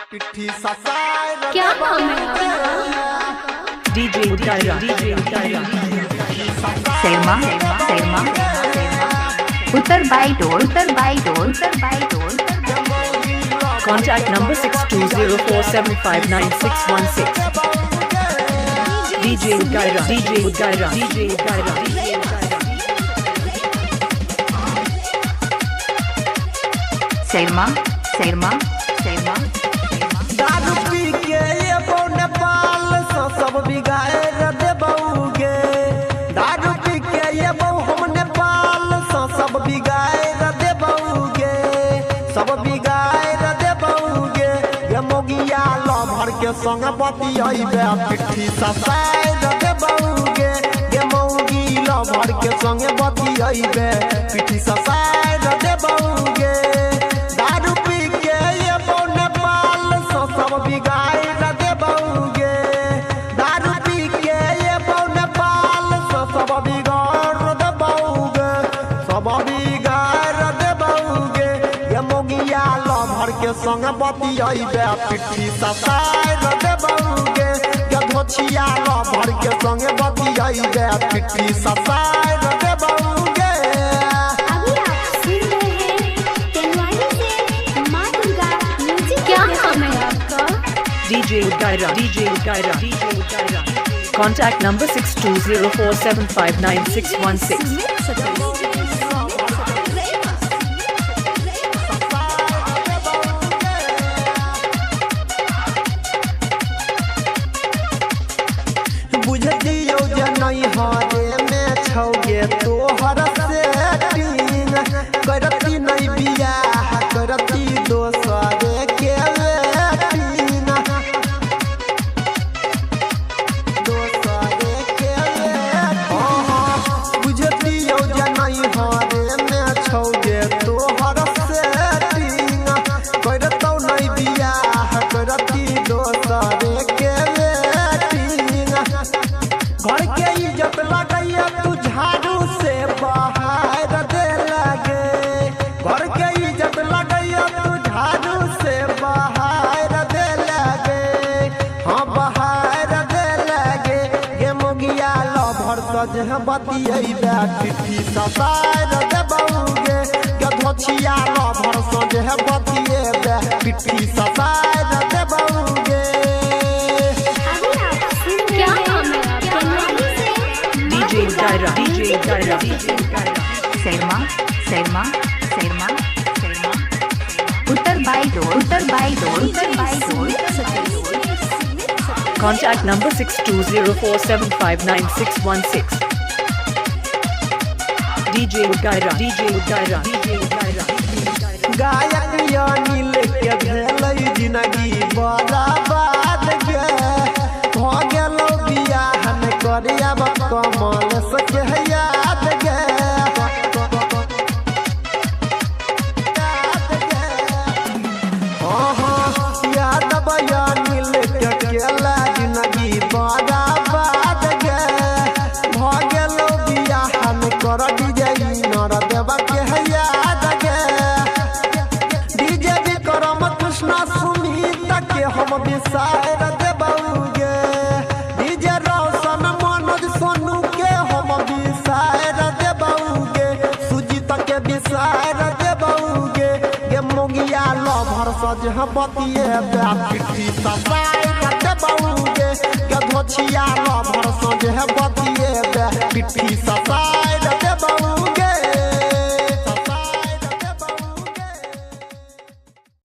क्या नाम है आपका? DJ Udaira, DJ Udaira, Selma, Selma, Uttar by door, Uttar by door, Uttar by door. contact number 6204759616. DJ Udaira, DJ Udaira, DJ Udaira, DJ Udaira. Selma, Selma, Selma. दारू पी के ये नेपाल सब बिगाड़ दे बउगे। दारू पी के ये बहु हम नेपाल सब बिगाड़ दे बउगे, सब बिगाड़ दे बउगे। ये मोगिया लभर के संग बतियाइबे पिट्ठी ससाइड दे बउगे। ये मोगी लभर के संग बतियाइबे पिट्ठी ससाइड दे बउगे। दारू पी के ये बहु नेपाल सब बिगाड़ दे बउगे। दारू पी के ये बहु नेपाल सब बिगाड़ दे बउगे, सब बिगाड़ दे बउगे। ये मोगिया लभर के संग बतियाइबे पिट्ठी ससाइड दे बउगे। ये धोछिया लभर के संग बतियाइबे पिट्ठी ससाइड दे बउगे। अभी आप सुन रहे हैं तेनवानी से माँ दुर्गा म्यूजिक। क्या नाम है आपका? DJ Udaira, DJ Udaira, DJ Udaira. Contact number 6204759616. बुझदियो जे नहीं हारे में छौगे तोहर से तीन करती नहीं बियाह करती दोसरे के तीन दोसरे के बुझदियो जे नहीं हारे में छौगे तोहर से तीन करतौ नहीं बियाह करती दोसरे के घर के इज्जत लगैया तू झाड़ू से बाहर दे लगे। घर के इज्जत लगैया तू झाड़ू से बाहर दे लगे, हाँ बाहर दे लगे। ये मोगिया लभर सज बतियाइबे पिट्ठी ससाइड दे बउगे। ये धोछिया लभर सज बतियाइबे पिट्ठी ससाइड दे बउगे। क्या नाम है आपका? DJ Udaira, DJ Udaira, DJ Udaira. Selma, Selma, Selma, Selma. Uttar by door, Uttar by door, Uttar by door. Contact number 6204759616. DJ Udaira, DJ Udaira, DJ Udaira. गायक अनिल के भेलै जिंदगी बर्बाद गे। भ गेलौ बियाह न करियब कमल सके याद गे। यादव अनिल के केला जिंदगी बर्बाद गे। भ गेलौ बियाह न कर डिजाइनर देव के याद गे। डीजे विक्रम कृष्ण सुमित के हम विसार देबौगे। डीजे रोशन मनोज सोनू के हम विसार देबौगे। सुजीत के विसार देबौगे। ये मोगिया लभर सज बतियाइबे पिट्ठी ससाइड देबौगे। ये धोछिया लभर सज बतियाइबे पिट्ठी ससाइड